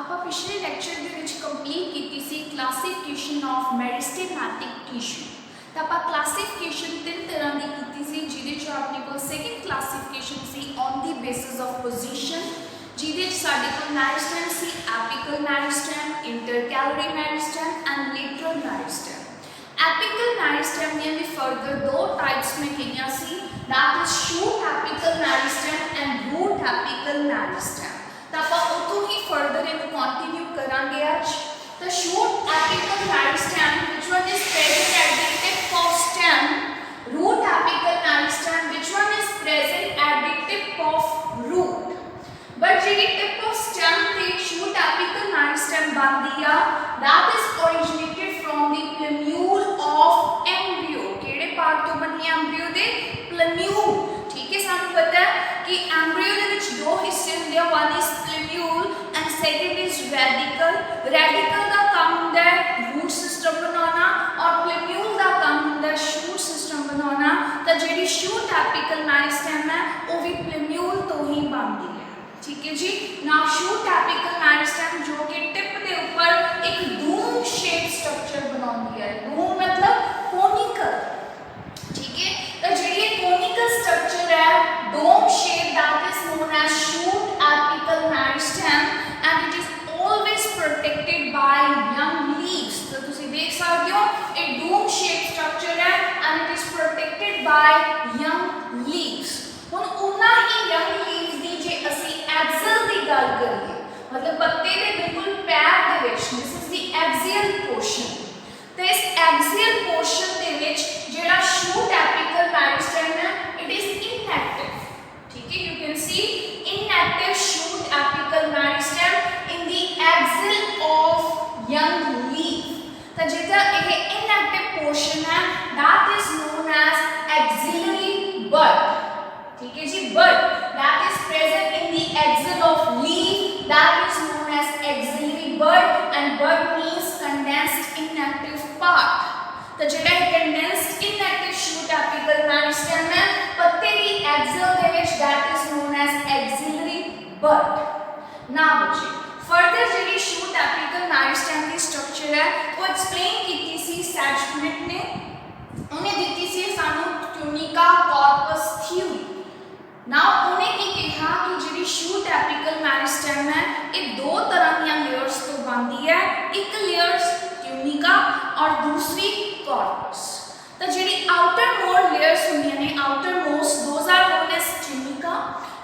ਆਪਾਂ ਪਿਛਲੇ ਲੈਕਚਰ ਦੇ ਵਿੱਚ ਕੰਪਲੀਟ ਕੀਤੀ ਸੀ ਕਲਾਸੀਫਿਕੇਸ਼ਨ ਆਫ ਮੈਰਿਸਟੇਮੈਟਿਕ ਟਿਸ਼ੂ। ਤਾਂ ਆਪਾਂ ਕਲਾਸੀਫਿਕੇਸ਼ਨ ਤਿੰਨ ਤਰ੍ਹਾਂ ਦੀ ਕੀਤੀ ਸੀ, ਜਿਹਦੇ ਚ ਆਪਣੇ ਕੋਲ ਸੈਕੰਡ ਕਲਾਸੀਫਿਕੇਸ਼ਨ ਸੀ on the basis of position, ਜਿਹਦੇ ਚ ਸਾਡੇ ਕੋਲ ਮੈਰਿਸਟੈਮ ਸੀ apical meristem, intercalary meristem and lateral meristem. Apical meristem में भी फर्दर दो टाइप्स में कहिया सी, that is shoot apical meristem and root apical meristem. तो आप उतो ही फर्दर इन कंटिन्यू करांगे आज। तो shoot apical meristem which one is present at the tip of stem, root apical meristem which one is present at the tip of root. But जी tip of stem ते shoot apical meristem बनदी आ, that is originated from the plumule of embryo. केड़े part तो बनी embryo दे? Plumule. ठीक है, सानू पता है कि एम्ब्रियो दे विच दो हिस्से हुंदे, one is plumule and second is radical. Radical दा काम हुंदा है रूट सिस्टम बनाना और प्लम्यूल दा काम हुंदा है शूट सिस्टम बनाना। तो जेडी शूट एपिकल मेरिस्टेम है वो भी प्लम्यूल तो ही बनदी है। ठीक है जी। नाउ शूट एपिकल मेरिस्टेम जो कि टिप के ऊपर एक डूम शेप स्ट्रक्चर बनाती है। डूम मतलब कोनिकल। ठीक है, तो जी कोनिकल स्ट्रक्चर है dome shape, that is known as shoot apical meristem and it is always protected by young leaves. तो तुसी देख सकते हो एक डोम शेप स्ट्रक्चर है and it is protected by young leaves. हुन उन्ना ही यंग लीव्स दी जे असि एक्सल दी गल करिए, मतलब पत्ते दे बिल्कुल पैर दे विच, this is the axial portion. तो इस एक्सियल पोर्शन दे विच जेड़ा शूट एपिकल मेरिस्टेम है इट इज इनएक्टिव। ठीक है, you can see inactive shoot apical meristem in the axil of young leaf. तो जेड़ा ये इनएक्टिव पोर्शन है that is known as axillary bud. ठीक है जी, bud that is present in the axil of leaf, that is known as axillary bud and bud means condensed inactive part। तो जेड़ा condensed inactive shoot apical meristem है पत्ते दी axil they which that is known as axillary bud। ना बच्चे further जेड़ी shoot apical meristem दी structure है वो explain कीती सी सैचुरेट ने, उन्हें दिती सी सानू tunica corpus theory। नाउ उन्हें की कहा कि जी शूट एपिकल मेरिस्टेम है ये दो तरह की लेयर्स तो बनती है, एक लेयर्स ट्यूनिका और दूसरी कॉर्पस। तो जी आउटर मोस्ट लेयर्स होंगे ने outermost those are known as tunica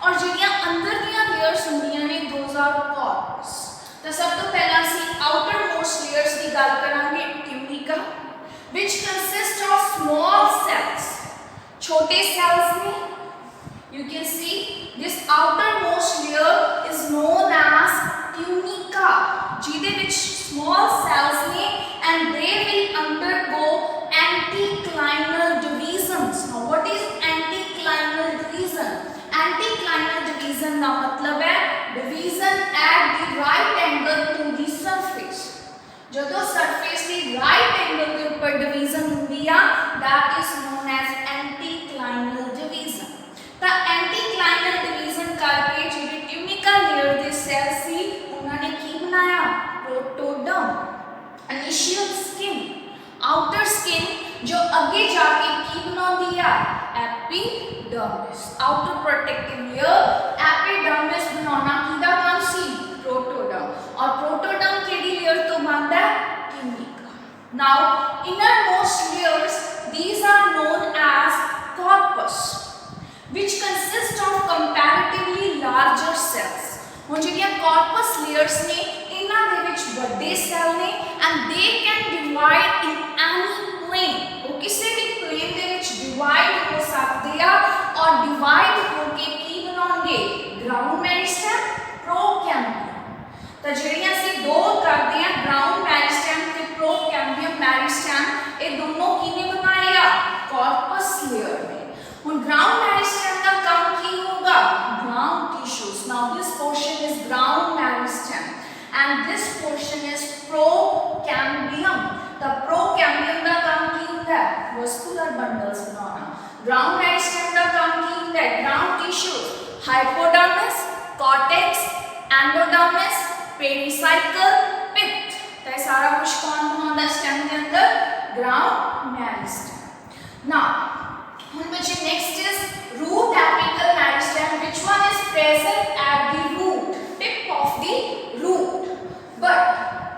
और जी अंदर दी लेयर्स होंगे ने दोज आर कॉर्पस। तो सब तो पहला सी आउटर मोस्ट लेयर्स की गल करांगे tunica which consist of small cells, छोटे सेल्स ने। You can see this outermost layer is known as tunica, ਜਿਹਦੇ ਵਿੱਚ small cells ਨੇ and they will undergo anticlinal divisions। Now what is anticlinal division? Anticlinal division ਦਾ ਮਤਲਬ ਹੈ division at the right angle to the surface। ਜਦੋਂ surface ਦੀ right angle ਦੇ ਉੱਪਰ division ਹੁੰਦੀ ਆ that is known as anticlinal division। ਤਾਂ एंटीक्लाइनल division करके ਜਿਹੜੀ ट्यूनिका लेयर ਦੇ ਸੈਲ ਸੀ ਉਹਨਾਂ ਨੇ ਕੀ ਬਣਾਇਆ? Protoderm, initial skin, outer skin जो आगे जाके की बनाती है? Epidermis. Outer protective layer epidermis बनाना किदा काम सी? प्रोटोडर्म। और प्रोटोडर्म केडी लेयर तो बनता है? Tunica. Now innermost layers these are known as corpus which consist of comparatively larger cells। ਹੁਣ ਜਿਹੜੀਆਂ corpus layers ਨੇ ਇਹਨਾਂ ਦੇ ਵਿੱਚ ਵੱਡੇ ਸੈੱਲ ਨੇ and they can divide in any plane। ਉਹ ਕਿਸੇ ਵੀ plane ਦੇ ਵਿੱਚ divide ਹੋ ਸਕਦੇ ਆ और divide ਹੋ ਕੇ ਕੀ ਬਣਾਉਣਗੇ? ground meristem, procambium। ਤਾਂ ਜਿਹੜੀਆਂ ਅਸੀਂ ਦੋ ਕਰਦੇ ਆ ground meristem ਤੇ procambium meristem ਇਹ ਦੋਨੋਂ ਕਿਹਨੇ ਬਣਾਏ ਆ? corpus layer ਨੇ। ਹੁਣ ground meristem का काम की होगा? ground tissues। Now this portion is ground meristem and this portion is procambium। the procambium का काम की होता है? vascular bundles बनाना। ground meristem का काम की होता है? ground tissues, hypodermis, cortex, endodermis, pericycle, pith. तो ये सारा कुछ कौन बनाता स्टेम के अंदर? Ground meristem. नाउ ਹੁਣ बच्चे next is root apical meristem, which one is present at the root, tip of the root, but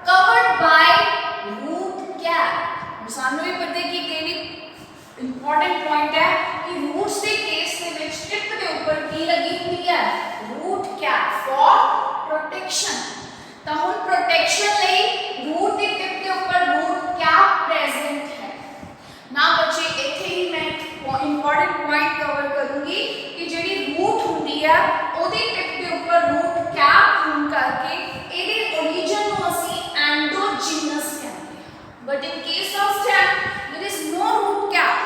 covered by root cap। ਸਾਨੂੰ ਵੀ ਪਤਾ ਹੈ ਕਿ ਕਿਹੜੀ इंपॉर्टेंट पॉइंट है कि रूट्स के केस ਦੇ ਵਿੱਚ टिप ਦੇ ਉੱਪਰ ਕੀ ਲੱਗੀ ਹੁੰਦੀ ਹੈ? Root cap for protection। ਤਾਂ ਹੁਣ protection ਲਈ रूट ਦੀ टिप ਦੇ ਉੱਪਰ रूट cap present है ना। बच्चे ਇੱਥੇ ਹੀ मैं इंपॉर्टेंट पॉइंट कवर करूंगी कि ਜਿਹੜੀ रूट ਹੁੰਦੀ ਹੈ ਉਹਦੀ टिप ਦੇ ਉੱਪਰ रूट cap ਹੋਣ ਕਰਕੇ ਇਹਦੇ origin ਨੂੰ ਅਸੀਂ endogenous ਕਹਿੰਦੇ ਹਾਂ। But in case of stem there is no root cap।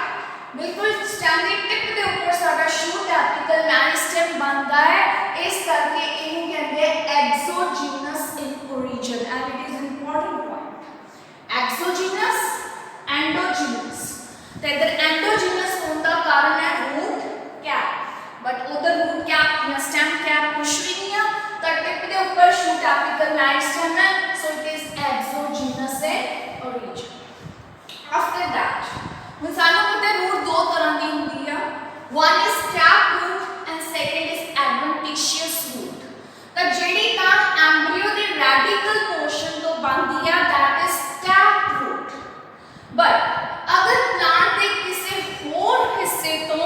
बिल्कुल स्टेम ਦੀ टिप ਦੇ ਉੱਪਰ ਸਾਡਾ ਸ਼ੂਟ ਐਪੀਕਲ ਮੈਰਿਸਟਮ ਬਣਦਾ ਹੈ, ਇਸ ਕਰਕੇ ਇਹਨੂੰ ਕਹਿੰਦੇ ਆ exogenous in origin and it is an important point। exogenous, endogenous। तो इधर एंडोजीनस होने का कारण है रूट कैप, बट उधर रूट कैप या स्टेम कैप कुछ भी नहीं है। तो टिप के ऊपर शूट एपिकल मेरिस्टेम है, so it is exogenous in origin. After that हम सानू पता है रूट दो तरह की होती है, one is cap root and second is adventitious root. तो जेडी का एम्ब्रियो दे रेडिकल पोर्शन तो बनती है that is cap root, but अगर प्लांट के किसी होर हिस्से तो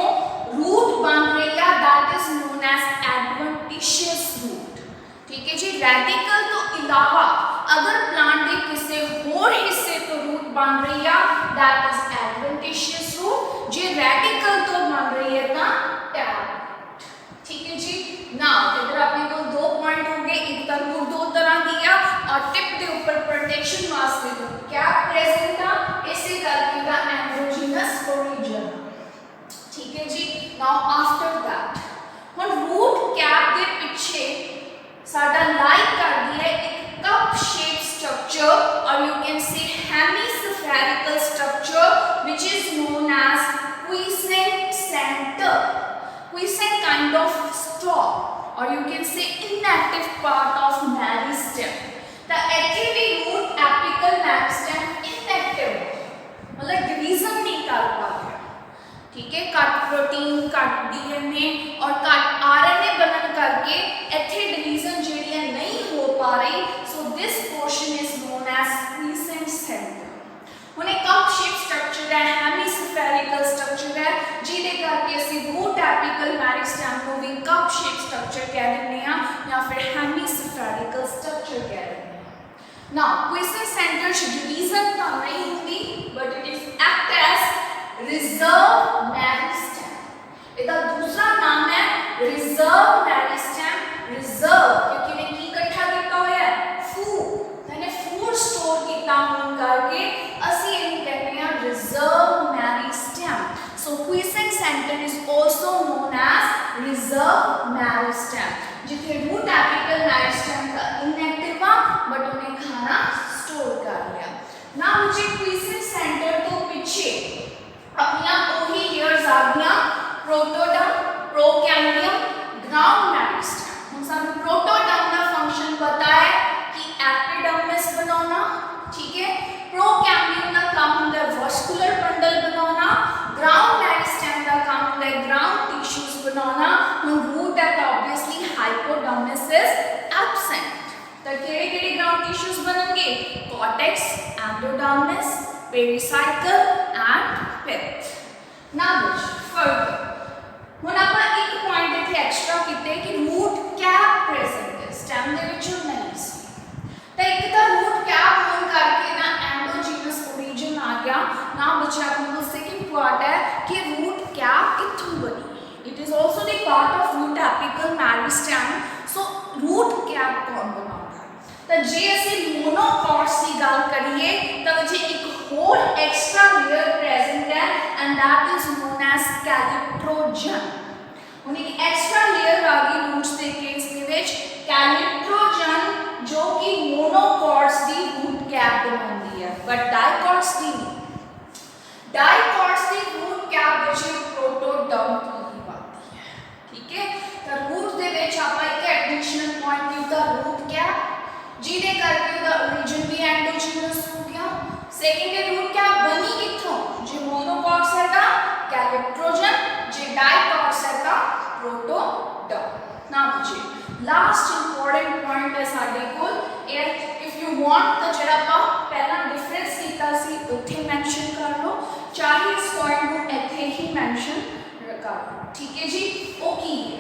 रूट बन रही है that is known as adventitious root. ठीक है जी, रेडिकल तो इलावा अगर प्लांट के किसी होर हिस्से तो रूट बन रही है दैट इज एडवेंटिशियस रूट। जे रेडिकल तो बन रही है ना टैप। ठीक है जी। नाउ इधर अपने को दो पॉइंट हो गए, एक तो रूट दो तरह की है और टिप के ऊपर प्रोटेक्शन वास्ते तो क्या प्रेजेंट था, इसे करके दा एंडोजीनस ओरिजिन। ठीक है जी। नाउ आफ्टर दैट ਹੁਣ रूट कैप ਦੇ ਪਿੱਛੇ ਸਾਡਾ ਲਾਈਕ ਕਰਦੀ ਹੈ ਇੱਕ cup shape structure or you can say hemispherical structure which is known as quiescent center, quiescent kind of stalk or you can say inactive part of meristem। the actually root apical meristem inactive, मतलब division नहीं कर पा रहा। ठीक है, cut protein, cut DNA और cut RNA बनन करके इथे डिवीजन जेडी है नहीं हो पा रही, so this portion is known as quiescent centre. हुन एक कप शेप स्ट्रक्चर है, हेमिस्फेरिकल स्ट्रक्चर है, जिदे करके ਅਸੀਂ रूट एपिकल मेरिस्टेम को भी कप शेप स्ट्रक्चर कह दिंदे हां या फिर हेमिस्फेरिकल स्ट्रक्चर कह दिंदे हां। नाउ क्विसेंट सेंटर डिवीजन तो नहीं होती but it is act as reserve meristem. इसका दूसरा नाम है रिजर्व मेरिस्टेम। रिजर्व क्योंकि ने की इकट्ठा किया हुआ है फूड, यानी फूड स्टोर किया होने करके ਅਸੀਂ ਇਹਨੂੰ ਕਹਿੰਦੇ ਹਾਂ reserve meristem. So quiescent centre is also known as reserve meristem, जिथे रूट एपिकल मेरिस्टेम का इनएक्टिव आ बट उन्हें खाना स्टोर कर लिया ना। मुझे क्विसेंट सेंटर तो पीछे अपना वही लेयर्स आ गया प्रोटोडर्म, प्रोकैम्बियम, ग्राउंड मेरिस्टेम। हम सब प्रोटोडर्म का फंक्शन पता है कि एपिडर्मिस बनाना। ठीक है, प्रोकैम्बियम का काम होता है वास्कुलर बंडल बनाना, ग्राउंड मेरिस्टेम का काम होता है ग्राउंड टिश्यूज बनाना। हम रूट है तो ऑब्वियसली हाइपोडर्मिस इज एब्सेंट। तो केड़े-केड़े ग्राउंड टिश्यूज बनेंगे? Cortex, endodermis, pericycle and pith. Now further ਹੁਣ ਆਪਾਂ ਇੱਕ ਪੁਆਇंट ਇੱਥੇ ਐਕਸਟਰਾ ਕੀਤੇ ਕਿ रूट कैप प्रेजेंट है स्टेम ਦੇ ਵਿੱਚੋਂ ਨਹੀਂ ਸੀ। ਤਾਂ ਇੱਕ ਤਾਂ रूट कैप ਹੋਣ ਕਰਕੇ ਨਾ एंडोजीनस ओरिजिन आ गया ना। बच्चे ਆਪਣੇ ਕੋਲ ਸੈਕਿੰਡ ਪਾਰਟ ਹੈ ਕਿ रूट कैप ਕਿੱਥੋਂ ਬਣੀ। It is also the part of root apical meristem. So root cap कौन बनाਉਂਦਾ ਹੈ? ਤਾਂ ਜੇ ਅਸੀਂ मोनोकॉट्स ਦੀ ਗੱਲ ਕਰੀਏ ਤਾਂ ਬੱਚੇ ਇੱਕ ਹੋਰ एक्स्ट्रा लेयर प्रेजेंट है and that is known as calyptrogen. ਹੁਣ एक एक्स्ट्रा लेयर आ गई रूट्स ਦੇ केस ਦੇ ਵਿੱਚ कैलिप्ट्रोजन जो कि मोनोकॉट्स ਦੀ रूट कैप बनाਉਂਦੀ है बट डाइकॉट्स ਦੀ नहीं। डाइकॉट्स ਦੀ रूट कैप ਵਿੱਚ प्रोटोडर्म की बनती है। ठीक है, तो रूट ਦੇ ਵਿੱਚ ਆਪਾਂ ਇੱਕ एडिशनल पॉइंट ਦਿੱਤਾ रूट कैप ਜਿਹਦੇ ਕਰਕੇ ਉਹਦਾ origin ਵੀ endogenous ਹੋ ਗਿਆ। ਸੈਕੰਡਰੀ ਰੂਟ ਕਿਆ ਬਣੀ ਕਿੱਥੋਂ, ਜੇ ਮੋਨੋਕੌਟਸ ਹੈ ਤਾਂ ਕੈਲੈਕਟ੍ਰੋਜਨ, ਜੇ ਡਾਈਕੌਟਸ ਹੈ ਤਾਂ ਪ੍ਰੋਟੋਡਰਮ। ਨਾ ਬੁਝੇ ਲਾਸਟ ਇੰਪੋਰਟੈਂਟ ਪੁਆਇੰਟ ਹੈ ਸਾਡੇ ਕੋਲ ਇਹ, ਇਫ ਯੂ ਵਾਂਟ ਤਾਂ ਜਿਹੜਾ ਆਪਾਂ ਪਹਿਲਾਂ ਡਿਫਰੈਂਸ ਕੀਤਾ ਸੀ ਉੱਥੇ ਮੈਂਸ਼ਨ ਕਰ ਲਓ, ਚਾਹੇ ਇਸ ਪੁਆਇੰਟ ਨੂੰ ਇੱਥੇ ਹੀ ਮੈਂਸ਼ਨ ਕਰ ਲਓ। ਠੀਕ ਹੈ ਜੀ, ਉਹ ਕੀ ਹੈ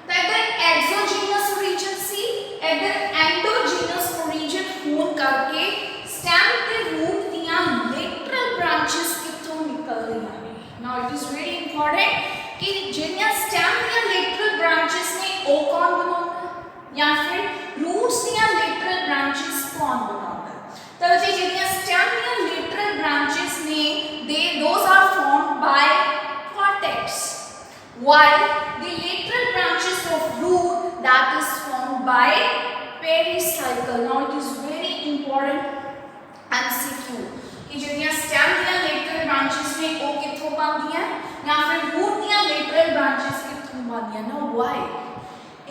ਤਾਂ ਇੱਧਰ ਐਕਸੋਜੀਨਸ ਰੀਜਨ ਸੀ, ਇੱਧਰ ਐਂਡੋਜੀਨਸ ਰੀਜਨ ਹੋਣ ਕਰਕੇ ਸਟੈਮ ਤੇ ਰੂਟ ਦੀਆਂ ਲੇਟਰਲ ਬ੍ਰਾਂਚਸ ਕਿੱਥੋਂ ਨਿਕਲ ਰਹੀਆਂ ਨੇ। ਨਾਓ ਇਟ ਇਜ਼ ਵੈਰੀ ਇੰਪੋਰਟੈਂਟ ਕਿ ਜਿਹੜੀਆਂ ਸਟੈਮ ਦੀਆਂ ਲੇਟਰਲ ਬ੍ਰਾਂਚਸ ਨੇ ਉਹ ਕੌਣ ਬਣਾਉਂਦਾ ਜਾਂ ਫਿਰ ਰੂਟਸ ਦੀਆਂ ਲੇਟਰਲ ਬ੍ਰਾਂਚਸ ਕੌਣ ਬਣਾਉਂਦਾ। ਤਾਂ ਜੀ ਜਿਹੜੀਆਂ ਸਟੈਮ ਦੀਆਂ ਲੇਟਰਲ ਬ੍ਰਾਂਚਸ ਨੇ those are formed by cortex, while the lateral branches of root that is formed by pericycle. Now it is very important MCQ कि ਜਿਹੜੀਆਂ stem ਦੀਆਂ lateral branches ਨੇ ਉਹ ਕਿੱਥੋਂ ਬਣਦੀਆਂ ਜਾਂ ਫਿਰ root ਦੀਆਂ lateral branches ਕਿੱਥੋਂ ਬਣਦੀਆਂ। Now why?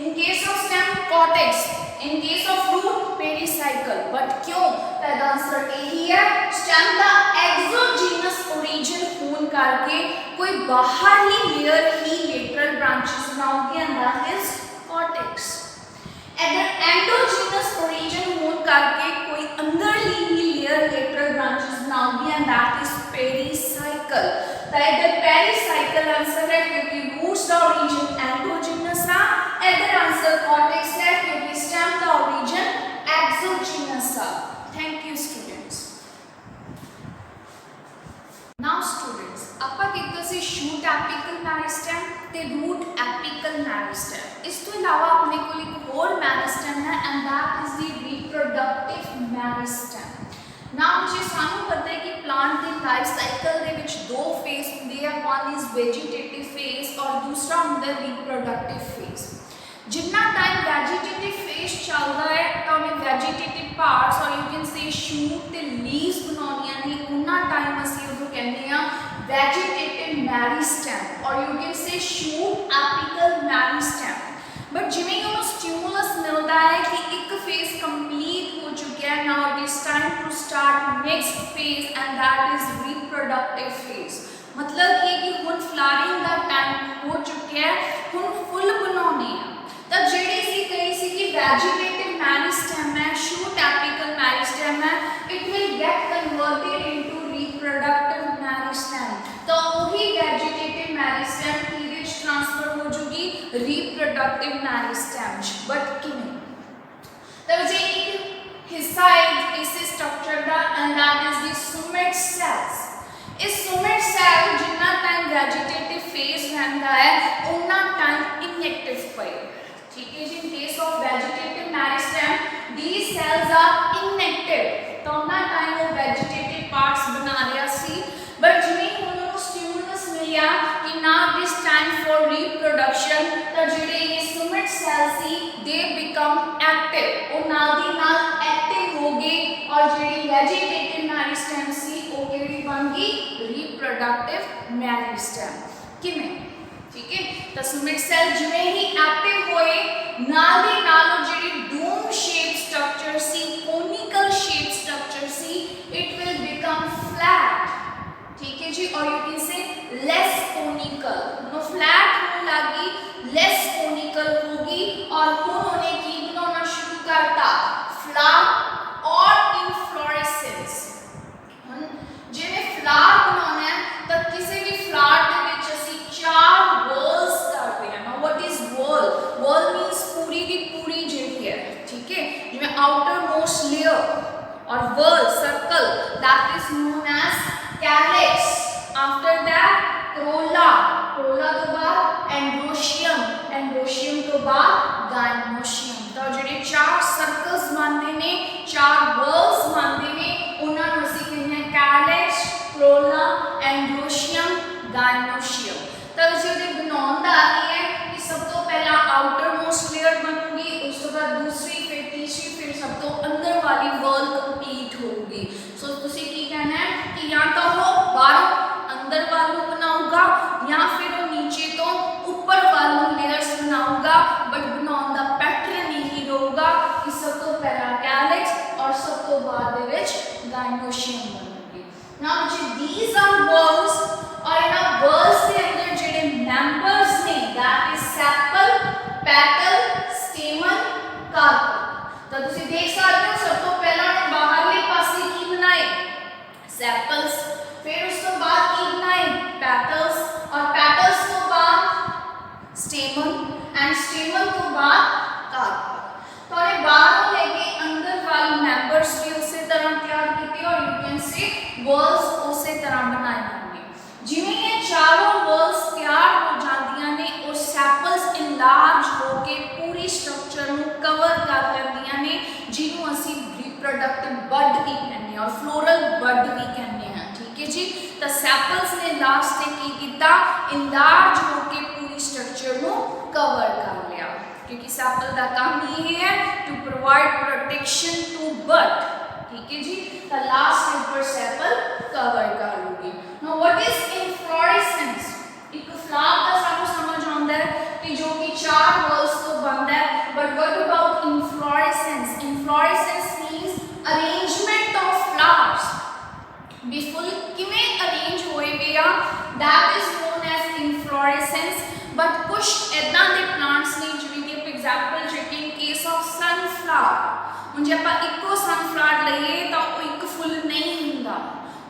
In case of stem cortex, in case of root pericycle, but क्यों? तो इसका आंसर यही है, stem का exogenous origin होने करके कोई बाहरली लेयर ही lateral branches बनाऊंगी and that is cortex। अगर endogenous origin होने करके कोई अंदरली ही लेयर lateral branches बनाऊंगी and that is pericycle। तो इधर pericycle आंसर है क्योंकि roots का origin endogenous है, इधर आंसर cortex है क्योंकि stem का origin exogenous है। Thank you students। Now students, ਆਪਾਂ ਕੀਤਾ ਸੀ shoot apical meristem ਤੇ root apical meristem। ਇਸ ਤੋਂ ਇਲਾਵਾ ਆਪਣੇ ਕੋਲ ਇੱਕ ਹੋਰ meristem ਹੈ and that is the reproductive meristem। ਨਾ ਮੁਝੇ ਸਾਨੂੰ ਪਤਾ ਹੈ ਕਿ ਪਲਾਂਟ ਦੇ ਲਾਈਫ ਸਾਈਕਲ ਦੇ ਵਿੱਚ ਦੋ ਫੇਜ਼ ਹੁੰਦੇ ਆ, one is vegetative phase ਔਰ ਦੂਸਰਾ ਹੁੰਦਾ reproductive phase। जितना टाइम वैजिटेटिव फेज चलता है तो हमें वैजिटेटिव पार्ट्स और यू कैन से शूट ते लीव्स बनाउणियां ने उन्ना टाइम ਅਸੀਂ ਉਹਨੂੰ ਕਹਿੰਦੇ ਆ वैजिटेटिव मेरिस्टेम और यू कैन से शूट एपिकल मेरिस्टेम। बट जिवें ही ਉਹਨੂੰ स्टिमुलस मिलता है कि एक फेज कंप्लीट हो चुका है, now it is time to start next phase and that is reproductive phase. मतलब ये कि ਹੁਣ फ्लावरिंग ਦਾ टाइम हो चुका है, ਹੁਣ फुल बनाने हैं। तो जेडी सी कही सी कि वेजिटेटिव मेरिस्टेम है, शूट एपिकल मेरिस्टेम है, it will get converted into reproductive meristem. तो वही वेजिटेटिव मेरिस्टेम की विच ट्रांसफर हो जाएगी रिप्रोडक्टिव मेरिस्टेम। बट किवें? तो जे एक हिस्सा है इस स्ट्रक्चर का and that is the somatic cells. इस सोमेट सेल जितना टाइम वेजिटेटिव फेज रहता है उतना टाइम इनएक्टिव पे। ठीक है जी, in case of vegetative meristem these cells are inactive, तो ना टाइम वो vegetative parts बना रहा सी। बट जिवें उन्होंने स्टिमुलस मिला कि now it is time for reproduction, तो जेडे ये सोमेट cells C they become active, वो नाल दी नाल active हो गए और जेडी vegetative meristem सी वो केड़ी बन गई reproductive meristem। किवें? ठीक है, तो सोमेट सेल जिवें ही एक्टिव होए नाल दी नाल जेडी डोम शेप स्ट्रक्चर सी, कोनिकल शेप स्ट्रक्चर सी, इट विल बिकम फ्लैट। ठीक है जी, और you can say less conical. No flat होने लगी, लेस कोनिकल होगी और उन्होंने की बनाना शुरू करता फ्लावर और इनफ्लोरेसेंस। जिवें फ्लावर बनाना है तो किसी भी फ्लावर दे विच असि चार whorls करते हैं। Now what is whorl? whorl means पूरी दी पूरी जेडी है। ठीक है, जिवें आउटर मोस्ट लेयर और whorl circle that is known as calyx। After that corolla, corolla तो बाद एंड्रोशियम, एंड्रोशियम तो बाद गाइनोशियम। तो जेडे चार सर्कल्स बनते ने, चार whorls बनते ने, उन्हां नूं असीं कहंदे हां calyx, corolla, एंड्रोशियम, गाइनोशियम। तो जो बनाने का है कि सब तो पहला आउटर मोस्ट लेयर बनूगी, उस तो बाद दूसरी, फिर तीसरी, फिर सब तो अंदर वाली whorl कंप्लीट होगी। सो तुसी की कहना है कि या तो वो बाहर अंदर वालों बनाऊगा या फिर वो नीचे तो ऊपर वालों लेयर्स बनाऊगा, बट बनाने का पैटर्न यही रहेगा कि सब डायनोशियम बनोगे। नाउ जी दीज आर वर्ल्स और इन वर्ल्स के अंदर जेडे मेंबर्स ने that is sepal, petal, stamen, carpel. तो तुसी देख सकते हो सब तो पहला ने बाहरले पासे की बनाए सेपल्स, फिर उस तो बाद की बनाए पेटल्स और पेटल्स तो बाद स्टेमन एंड स्टेमन तो बाद कार्पल। तो ने बाहर लेके अंदर वाली मेंबर्स भी उसी तरह तैयार कीते और यू कैन से वर्ल्स उसी तरह बनाए होंगे। जिवें ये चारों वर्ल्स तैयार हो जांदियां ने और सेपल्स इनलार्ज होके पूरी स्ट्रक्चर ਨੂੰ कवर कर ਲੈਂਦੀਆਂ ਨੇ ਜਿਹਨੂੰ ਅਸੀਂ रिप्रोडक्टिव बड भी कहने और फ्लोरल बड भी कहने हैं। ठीक है जी, तो सैपल्स ने लास्ट ते की किया इनलार्ज होके पूरी स्ट्रक्चर को कवर कर लिया क्योंकि सैपल का काम ये है to provide protection to bud. ठीक है जी, तो लास्ट ऊपर सैपल कवर कर लूगी। Now what is inflorescence? एक फ्लावर का सानू समझ आंदा है कि जो कि चार वर्ल्स तो बनता है, but what about inflorescence? Inflorescence means arrangement of flowers भी फुल किवें अरेंज होए वे आ that is known as inflorescence. But कुछ इदां दे प्लांट्स ने जिवें कि example check in case of sunflower, हुण जे आपां इक्को सनफ्लावर लईए तां ਉਹ ਇੱਕ फुल नहीं हुंदा,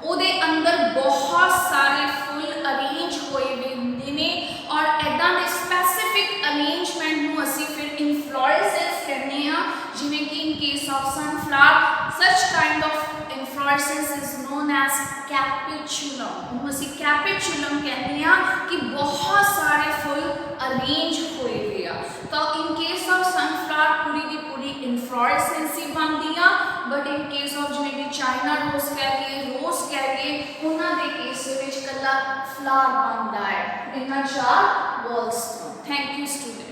ਉਹਦੇ अंदर बहुत सारे फुल अरेंज होए वे हुंदे ने और इदां दे स्पेसिफिक अरेंजमेंट ਨੂੰ ਅਸੀਂ ਫਿਰ इनफ्लोरेसेंस कहने आ। जिवें कि इन case of sunflower such kind of inflorescence is known as capitulum. ਉਹਨੂੰ ਅਸੀਂ कैपिचुलम कहने आ कि बहुत सारे फुल अरेंज होए वे आ। तो इन केस ऑफ सनफ्लावर पूरी की पूरी इनफ्लोरेसेंस ही बनती आ, बट इन केस ऑफ जिवें कि चाइना रोज कह लिए, रोज कह लिए, उन्हां दे केस दे विच कल्ला फ्लावर बनदा है इन्हां चार वर्ल्स तो। Thank you student.